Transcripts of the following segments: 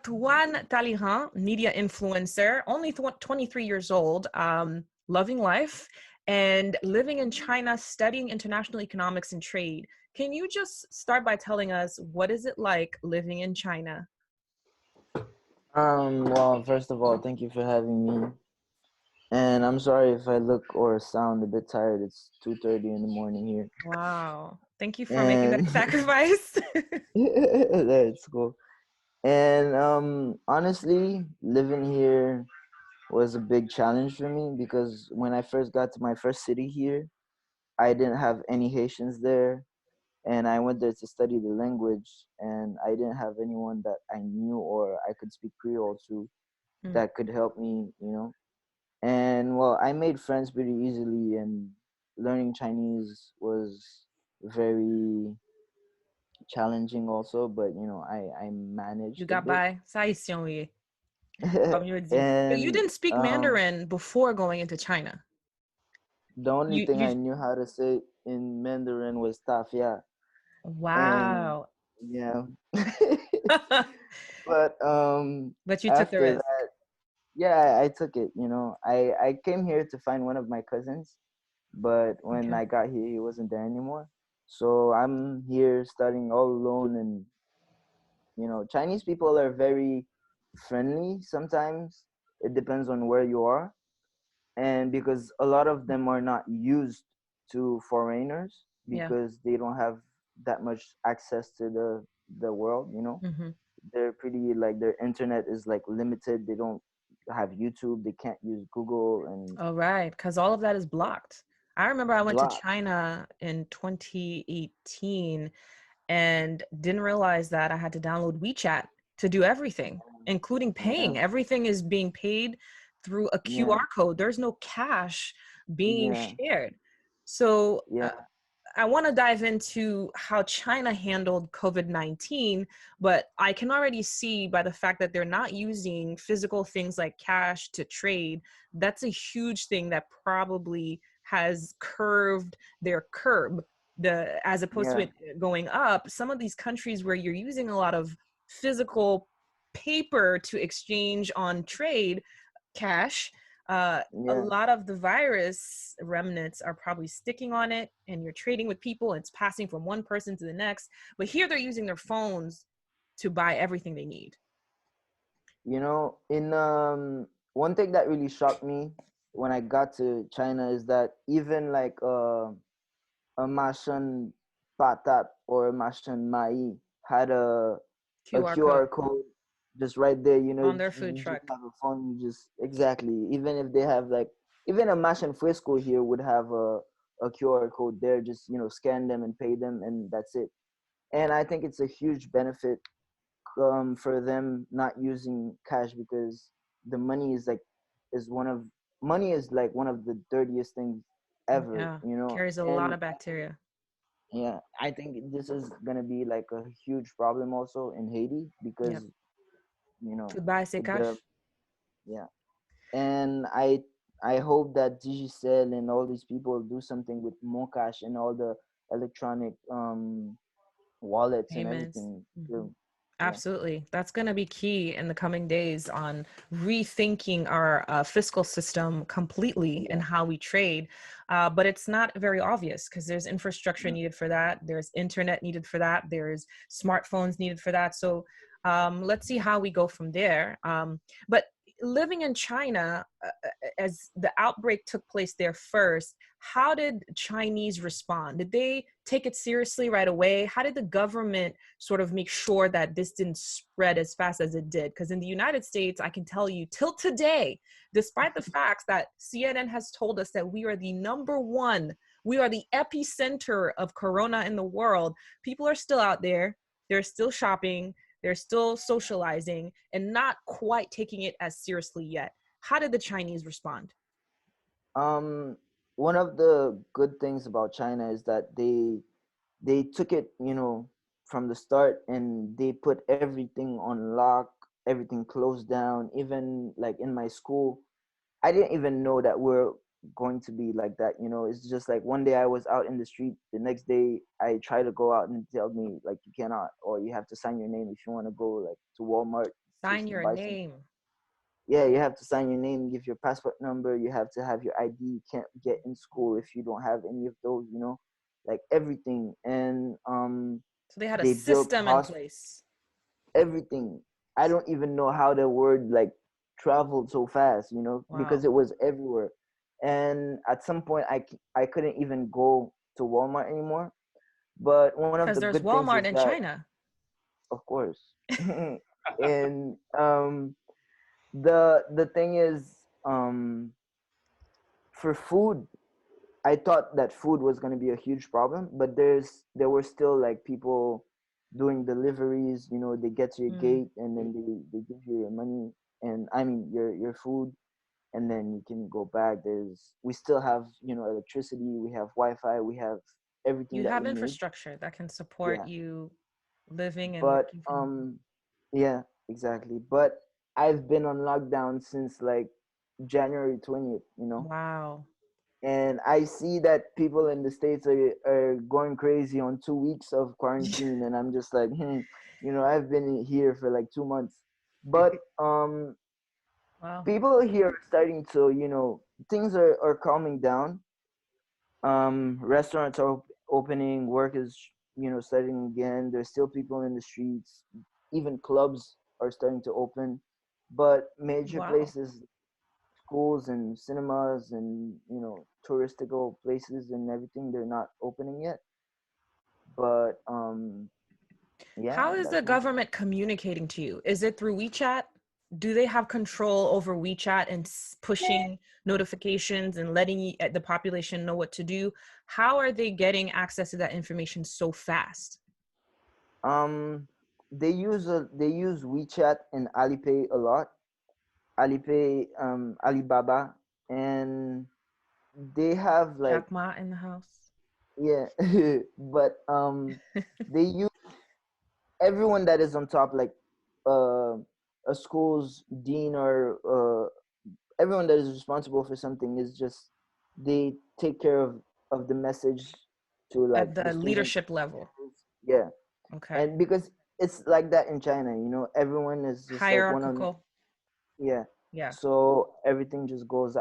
Antoine Talleyrand, media influencer, only 23 years old, loving life and living in China, studying international economics and trade. Can you just start by telling us what is it like living in China? Well, first of all, thank you for having me. And I'm sorry if I look or sound a bit tired. It's 2:30 in the morning here. Wow. Thank you for making that And sacrifice. that's cool. And honestly, living here was a big challenge for me because when I first got to my first city here, I didn't have any Haitians there. And I went there to study the language, and I didn't have anyone that I knew or I could speak Creole to Mm. that could help me. And well, I made friends pretty easily, and learning Chinese was very challenging also, but I You managed a got bit. by. Ça, Haïtien, oui. Comme je dis. But you And didn't speak Mandarin before going into China. the only You thing you I knew how to say in Mandarin was "taf," yeah. And Wow. yeah. But But you took the after risk. that, yeah, I took it. I came here to find one of my cousins, but when Okay. I got here, he wasn't there anymore. So I'm here studying all alone, and Chinese people are very friendly sometimes. It depends on where you are, and because a lot of them are not used to foreigners Yeah. because they don't have that much access to the world. Hmm. They're pretty, like, their internet is like limited. They don't have YouTube, they can't use Google, and All right, because all of that is blocked. I remember I went to block. China in 2018 and didn't realize that I had to download WeChat to do everything, including Yeah, paying. Everything is being paid through a yeah, QR code. There's no cash being yeah, shared. So yeah, I want to dive into how China handled COVID-19, but I can already see by the fact that they're not using physical things like cash to trade. That's a huge thing that probably has curved their curb. As opposed to yeah, it going up, some of these countries where you're using a lot of physical paper to exchange on trade, cash, a yeah. lot of the virus remnants are probably sticking on it, and you're trading with people, and it's passing from one person to the next. But here they're using their phones to buy everything they need. In one thing that really shocked me when I got to China is that even like a Martian patat or a Martian mai had a QR code QR code just right there. on their food You just truck. have a phone. You just exactly. Even if they have, like, even a Martian fresco here would have a QR code there. Just scan them and pay them, and that's it. And I think it's a huge benefit for them not using cash because the money is like one of the dirtiest things ever. Yeah, carries a lot And of bacteria. yeah, I think this is gonna be like a huge problem also in Haiti Yep. because you know To buy c'est the cash. yeah, and I hope that Digicel and all these people do something with Moncash and all the electronic wallets and Payments. everything Mhm. too. Yeah, Absolutely. That's going to be key in the coming days on rethinking our fiscal system completely and yeah, how we trade. But it's not very obvious because there's infrastructure yeah. needed for that. There's internet needed for that. There's smartphones needed for that. So let's see how we go from there. But living in China, as the outbreak took place there first, how did Chinese respond? Did they take it seriously right away? How did the government sort of make sure that this didn't spread as fast as it did? Because in the United States, I can tell you till today, despite the facts that CNN has told us that we are the number one, we are the epicenter of Corona in the world, people are still out there. They're still shopping. They're still socializing and not quite taking it as seriously yet. How did the Chinese respond? Um, One of the good things about China is that they took it, from the start, and they put everything on lock, everything closed down. Even like in my school, I didn't even know that we're going to be like that. It's just like one day I was out in the street, the next day I try to go out and tell me like you cannot, or you have to sign your name if you want to go like to Walmart. Sign your buy something. name. Yeah, you have to sign your name, give your passport number. You have to have your ID. You can't get in school if you don't have any of those. Like everything. And So they had a they built system in place. everything. I don't even know how the word like traveled so fast, because Wow. it was everywhere. And at some point, I couldn't even go to Walmart anymore. But one of Because the there's good things Walmart is in that, China. of course, and the thing is, for food, I thought that food was going to be a huge problem, but there were still like people doing deliveries. They get to your Mm. gate and then they give you your money, and I mean your food, and then you can go back. We still have electricity, we have Wi-Fi, we have everything You that have we need. infrastructure that can support Yeah, you living and but keeping. yeah, exactly. But I've been on lockdown since like January 20th. Wow. And I see that people in the States are going crazy on 2 weeks of quarantine, and I'm just like, I've been here for like 2 months. But Wow. people here are starting to, things are calming down. Restaurants are opening, work is, starting again. There's still people in the streets. Even clubs are starting to open. But major Wow. places, schools and cinemas and touristical places and everything, they're not opening yet. But yeah, How is the that's my government communicating to you? Is it through WeChat? Do they have control over WeChat and pushing notifications and letting the population know what to do? How are they getting access to that information so fast? um they use WeChat and Alipay a lot. Alipay, Alibaba, and they have like, Jack Ma in the house. yeah, but they use everyone that is on top, like uh a school's dean or everyone that is responsible for something is just, they take care of the message to like At the the students. leadership level. Yeah, Okay. and because it's like that in China, everyone is just like one on. Hierarchical. Yeah, Yeah. so everything just goes,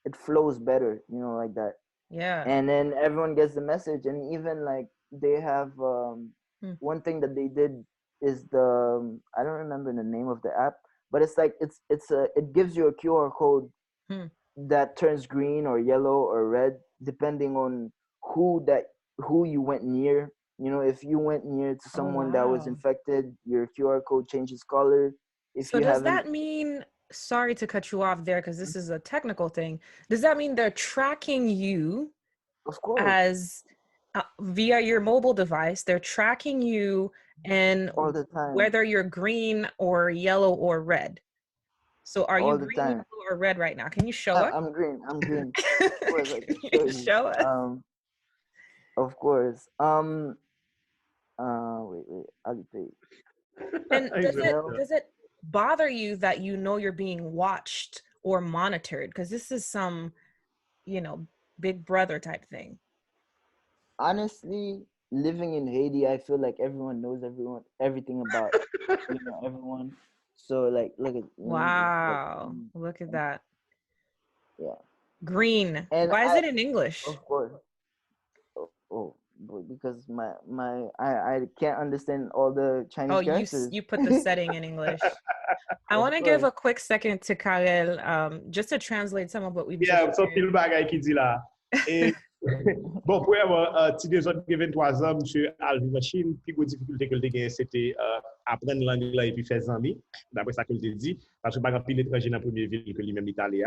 it flows better, like that. Yeah. And then everyone gets the message. And even like they have Hmm. one thing that they did is I don't remember the name of the app, but it's like it gives you a QR code Hmm. that turns green or yellow or red depending on who you went near. If you went near to Oh, someone that was wow. infected, your QR code changes color. If So you does haven't, that mean, sorry to cut you off there because this is a technical thing. Does that mean they're tracking you of course, as via your mobile device? They're tracking you and all the time, whether you're green or yellow or red. So are you all the green, time. yellow, or red right now? Can you show us? I'm green. I'm green. Of course, I can Can show you you. show us? Of course. Wait. Alipay. And does it No, does it bother you that you know you're being watched or monitored? Because this is some, you know, big brother type thing. honestly, living in Haiti, I feel like everyone knows everything about everyone. So like, look at, let me just look. Wow. Look at that. Yeah, Green. and Why is I, it in English? of course, because I can't understand all the Oh, Chinese characters. you put the setting in English. I Of want to give course. a quick second to Karel, just to translate some of what we've just Yeah, son shared. pil bagay ki di la. Et, bon, premièrement, ti de zot gen 23 ans, monsieur al vive en Chine, pi gros difficulté que le gen, c'était apprendre langue là et puis faire zami, d'après ça que le te dit, parce que par exemple, l'étranger dans la première ville que lui-même l'Italie.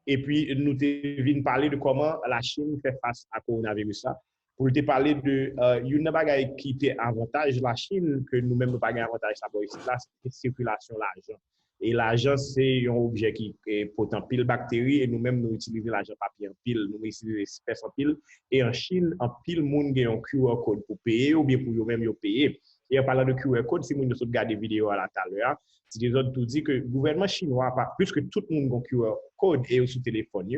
Et puis, nous te vin parler de comment la Chine fait face à coronavirus là. Pour te parler de une bagay qui était avantage la Chine, que nous-mêmes nous pas avantage ça pour ici là, c'est circulation l'argent. Et l'argent, c'est un objet qui est potent pile bactéries et nous-mêmes, nous utilisons l'argent papier en pile, nous utilisons espèces en pile. Et en Chine, en pile, monde a un QR code pour payer ou bien pour eux-mêmes payer. Et en parlant de QR code, si nous regardons des vidéos à l'intérieur, c'est des autres tout dit que le gouvernement chinois, plus que tout le monde a un QR code et sur téléphone,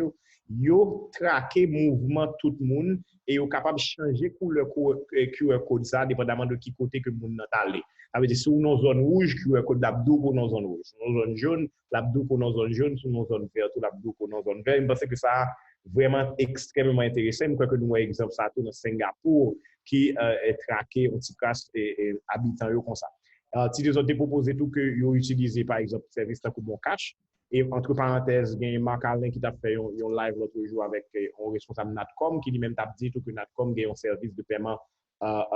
yo traqué mouvement tout le monde et yo capable de changer couleur QR code ça dépendamment de qui côté que monde n'a allé. Ça veut dire si on zone rouge QR code l'abdou pour dans zone rouge, dans zone jaune l'abdou pour dans zone jaune, sur dans zone verte l'abdou pour dans zone verte. Je pense que ça vraiment extrêmement intéressant. Je crois que nous avons exemple ça tout dans Singapour qui est traqué en tout cas habitants yo comme ça. Si les autres proposé tout que yo utiliser par exemple service comme bon cash. Et entre parenthèses, il y a Marc Alain qui t'a fait un live l'autre jour avec un responsable Natcom qui lui-même t'a dit que Natcom a un service de paiement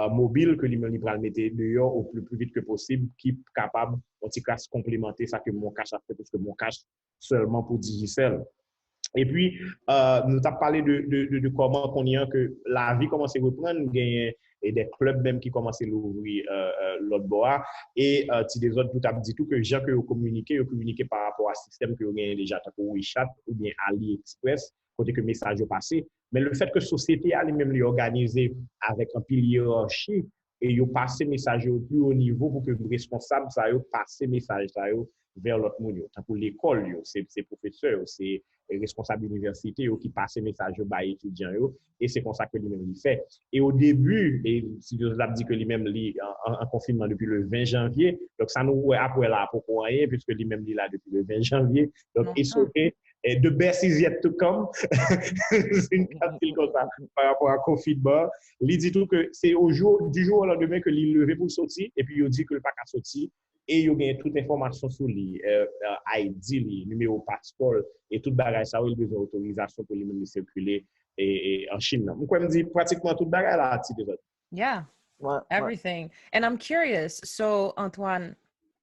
mobile que lui-même il mettre dehors au plus vite que possible, qui est capable, en tout cas, de complémenter ça que mon cash a fait, parce que mon cash seulement pour Digicel. Et puis, nous avons parlé de comment qu'on y a que la vie commence à reprendre, et des clubs même qui commencent à l'ouvrir l'autre bois. Et si des autres, tout a dit tout que les gens que vous communiquez par rapport à système que vous avez déjà, tant que WeChat ou bien AliExpress, côté que le message est passé. Mais le fait que la société a même organisé avec un pilier hiérarchie et vous passez message au plus haut niveau pour que le responsable ça passe message ça vers l'autre monde. Tant pour l'école, c'est professeurs, c'est responsables d'université qui passent message aux étudiants et c'est comme ça que lui-même il fait. Et au début, et si vous avez dit que lui-même est en confinement depuis le 20 janvier, donc ça nous après là pour rien puisque lui-même est là depuis le 20 janvier. Donc il sautait et the best is yet to come. C'est une capsule comme ça par rapport à confinement. Il dit tout que c'est du jour au lendemain que il levé pour sortir et puis il dit que le pas qu'à sortir et il y a toute information sur lui, ID, numéro passeport et tout bagage ça, il a besoin d'autorisation pour lui circuler et en Chine. Donc, je me dis pratiquement tout bagage là, Yeah, everything. And I'm curious, so Antoine,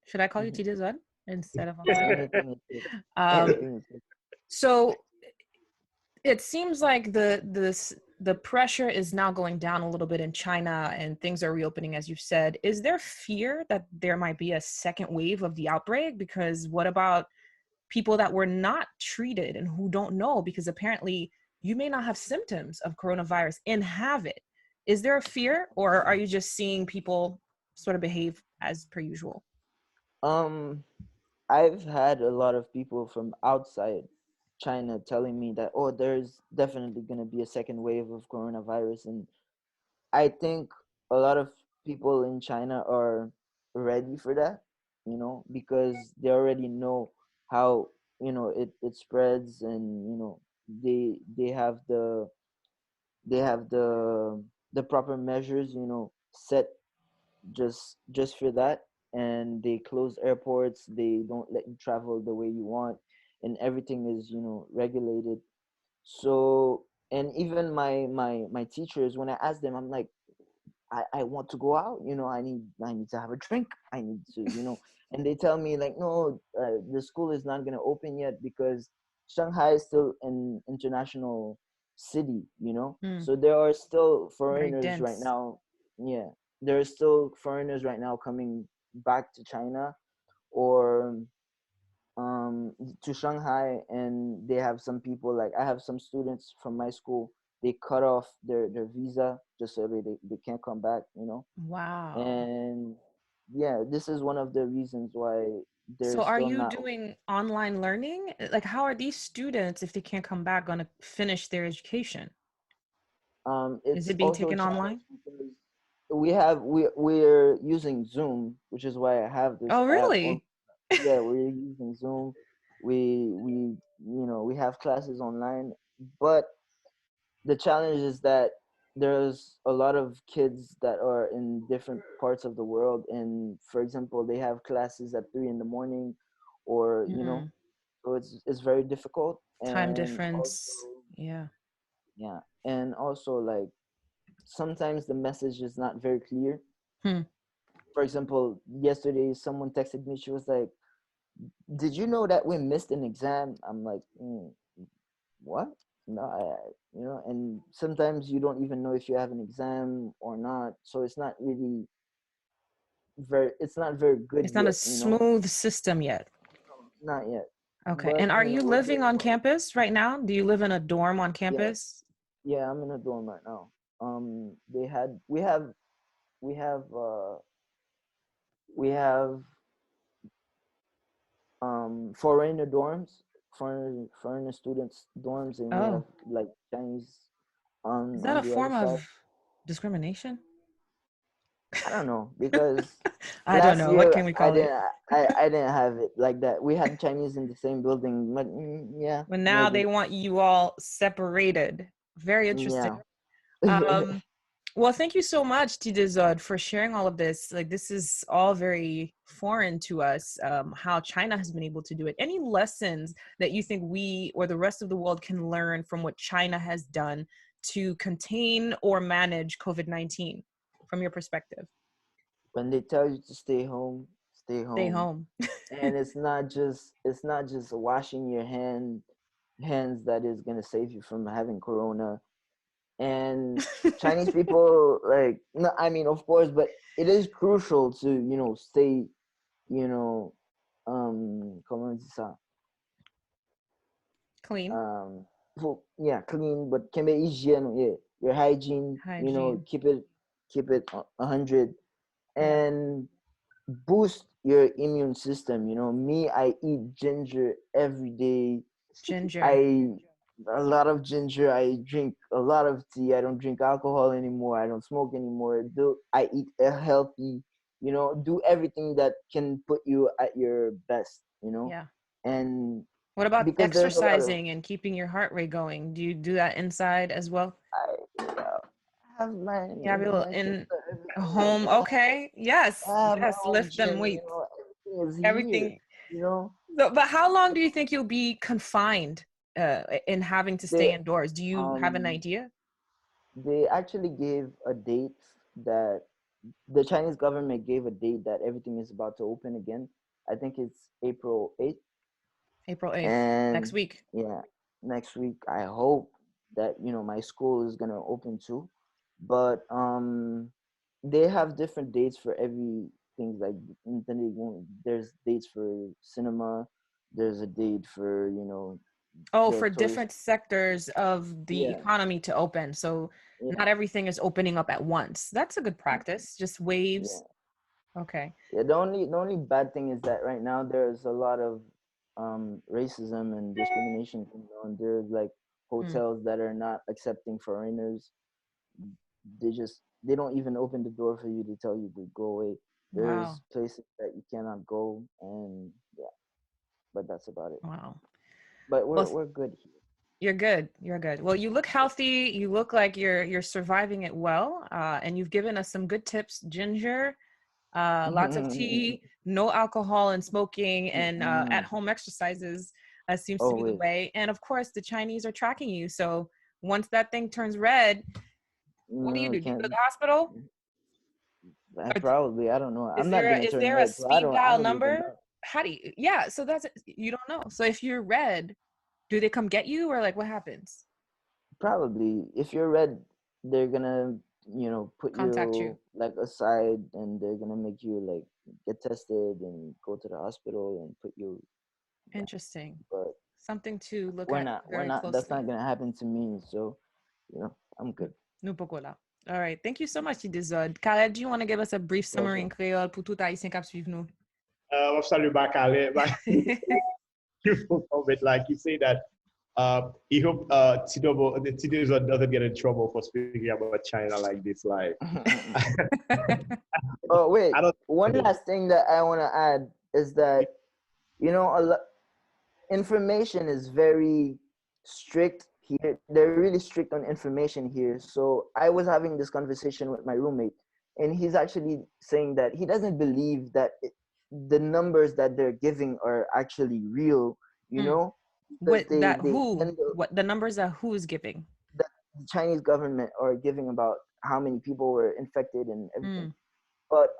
should I call you Tidizot instead of Antoine? So it seems like the pressure is now going down a little bit in China and things are reopening, as you've said. Is there fear that there might be a second wave of the outbreak? Because what about people that were not treated and who don't know? Because apparently you may not have symptoms of coronavirus and have it. Is there a fear, or are you just seeing people sort of behave as per usual? I've had a lot of people from outside China telling me that, oh, there's definitely going to be a second wave of coronavirus. And I think a lot of people in China are ready for that, because they already know how, it spreads, and, they have the proper measures, set just for that. And they close airports, they don't let you travel the way you want, and everything is regulated. So, and even my teachers, when I ask them, I'm like, I want to go out, I need to have a drink, I need to, and they tell me like, no, the school is not going to open yet because Shanghai is still an international city, so there are still foreigners right now. Yeah, there are still foreigners right now coming back to China or to Shanghai, and they have some people, like I have some students from my school, they cut off their visa just so they can't come back, Wow. And yeah, this is one of the reasons why there's so are still you not doing online learning? Like, how are these students, if they can't come back, going to finish their education? It's Is it being also taken online? We're using Zoom, which is why I have this Oh, app. really? Yeah, we're using Zoom. We have classes online, but the challenge is that there's a lot of kids that are in different parts of the world, and for example, they have classes at 3 a.m, or so it's very difficult. Time And difference. also, Yeah. and also, like, sometimes the message is not very clear. For example, yesterday someone texted me, she was like, did you know that we missed an exam? I'm like, what? No, and sometimes you don't even know if you have an exam or not, so it's not really it's not very good It's not yet, a smooth system yet. Not yet. Okay. But, and are you living on campus right now? Do you live in a dorm on campus? Yeah, I'm in a dorm right now. We have foreigner dorms foreigner students dorms, and you have Oh, like Chinese is that on a the other form side. of discrimination? I don't know because I don't last know. What year can we call it? I didn't have it like that. We had Chinese in the same building, but yeah, But now maybe they want you all separated. Very interesting. yeah. Um, well, thank you so much, Tidizod, for sharing all of this. Like, this is all very foreign to us, how China has been able to do it. Any lessons that you think we or the rest of the world can learn from what China has done to contain or manage COVID-19 from your perspective? When they tell you to stay home, stay Stay home. home. And it's not just washing your hands that is gonna save you from having corona. And Chinese people, like, no, I mean, of course, but it is crucial to stay, you know comment on dit ça? Clean. um yeah, clean, but can be hygiene, yeah, your hygiene, Hygiene. keep it 100, Yeah. and boost your immune system. Me, I eat ginger every day. Ginger. I A lot of ginger. I drink a lot of tea. I don't drink alcohol anymore. I don't smoke anymore. Do I eat a healthy? Do everything that can put you at your best. Yeah. And What about because there's a lot of exercising and keeping your heart rate going? Do you do that inside as well? I have my You have your equipment, in everything. home. Okay. Yes. I have my Yes. own Lift them gym. weights. Everything is here. Everything. You know, So, but how long do you think you'll be confined in having to they stay indoors? Do you have an um idea? they actually gave a date that the Chinese government gave a date that everything is about to open again. I think it's April 8th. April 8th, next And week. yeah, next week I hope that my school is gonna open too. But they have different dates for every things, like there's dates for cinema, there's a date for Oh, the for tourist. different sectors of the Yeah, economy to open. So yeah, not everything is opening up at once. That's a good practice. Just yeah. waves. Okay. Yeah, the only bad thing is that right now there's a lot of racism and discrimination going on. There's like Hmm. hotels that are not accepting foreigners. They don't even open the door for you to tell you to go away. There's Wow. places that you cannot go, and yeah, but that's about it. Wow. But Well, we're good here. you're good. You're good. Well, you look healthy. You look like you're surviving it well. And you've given us some good tips. Ginger, lots of tea, no alcohol and smoking, and at-home exercises seems to be the Always. way. And of course, the Chinese are tracking you. So once that thing turns red, what do? No, Do you go to can't. the hospital? Or I don't know. I'm not gonna is turn there a red, so I speed don't. I dial don't even number? know. How do you? Yeah. So that's you don't know. So if you're red, do they come get you or like what happens? Probably, if you're red, they're gonna, put Contact you. you like aside, and they're gonna make you like get tested and go to the hospital and put you. Yeah, Interesting. but Something to look we're at not. We're very not. That's closely. not gonna happen to me. So, I'm good. Nous pouvons là. All right. Thank you so much, Idizod. Khaled, do you want to give us a brief summary Pleasure. in Creole pour tout Haïtien qui suivre nous? On salue Bakale. But like you say that, he hope Tito doesn't get in trouble for speaking about China like this. Like, Oh wait, I don't. one last thing that I want to add is that a lot information is very strict here. They're really strict on information here. So I was having this conversation with my roommate, and he's actually saying that he doesn't believe that the numbers that they're giving are actually real, Hmm. because What they that they who? tend to, What the numbers are who is giving? the Chinese government are giving about how many people were infected and everything. Hmm. But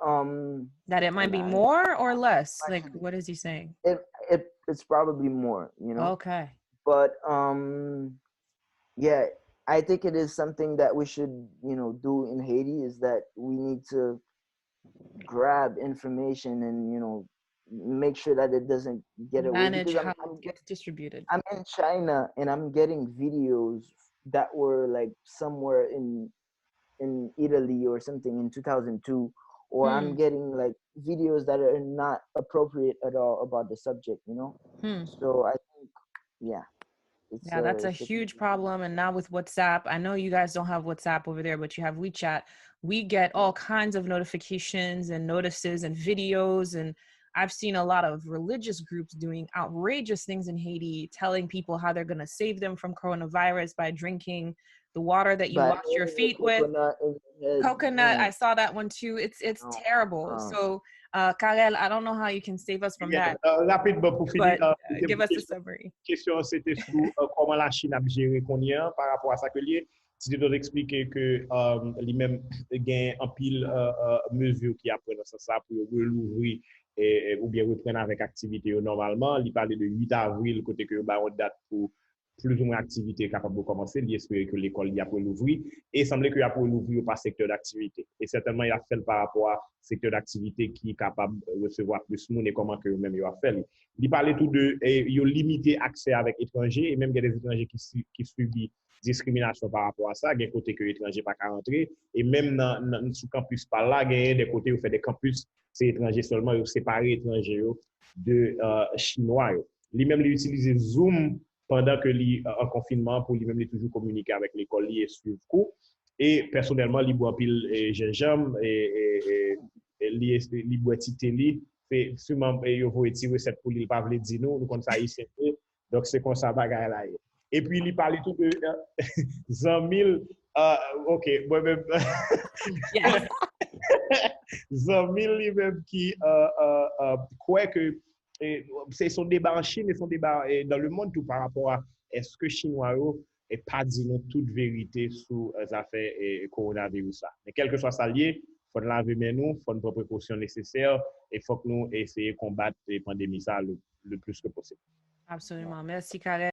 That it might and be I'm more or less. Like actually what is he saying? it's probably more. Okay. But yeah, I think it is something that we should do in Haiti, is that we need to grab information and make sure that it doesn't get away, Manage because how it gets distributed. I'm in China and I'm getting videos that were like somewhere in Italy or something in 2002, or I'm Hmm. getting like videos that are not appropriate at all about the subject. Hmm. So I think yeah, Yeah, that's a it's a huge problem. And now with WhatsApp, I know you guys don't have WhatsApp over there, but you have WeChat. We get all kinds of notifications and notices and videos. And I've seen a lot of religious groups doing outrageous things in Haiti, telling people how they're going to save them from coronavirus by drinking the water that you by wash your having a feet with. coconut in your head. Coconut, I saw that one too. It's Oh, terrible. So, Karel, I don't know how you can save us from Yeah, that, rapidement pour finir, but give us a summary. question c'était sur comment la Chine a géré qu'on y a par rapport à ça que lié. C'était d'expliquer que lui-même gain en pile mesure qui apprend dans ça pour rouvrir ou bien reprendre avec activité normalement. Il parlait de 8 avril côté que bah on date pour plus ou moins activité capable de commencer. Il espérait que l'école y a pour l'ouvrir et il semblait qu'il y a pour l'ouvrir par secteur d'activité. Et certainement il a fait par rapport à secteur d'activité qui est capable de recevoir plus de monde et comment que même il a fait. Il parlait tout de limiter accès avec étrangers et même il y a des étrangers qui subissent discrimination par rapport à ça, il y a des côtés que les étrangers pas qu'à rentrer et même dans sous campus par là, il y a des côtés où fait des campus c'est étrangers seulement, ils séparent étrangers de chinois. Lui-même il utilise Zoom pendant que lui en confinement pour lui-même toujours communiquer avec l'école et suivre cours et personnellement il boit pile gingembre et il boit titeli fait sûrement il faut retirer cette pour il pas veut dire nous comme ça ici donc c'est comme ça bagaille là et puis il parlait tout de 100 000 ok moi-même Yes. 100 000 lui-même qui croient que c'est son débat en Chine et son débat dans le monde tout par rapport à est-ce que Chinois et pas dit nous toute vérité sur les affaires et coronavirus. Mais quel que soit ça lié, il faut laver mais nous, il faut prendre les précautions nécessaires et il faut que nous essayions de combattre les pandémies ça le plus que possible. Absolument. Merci, Karel.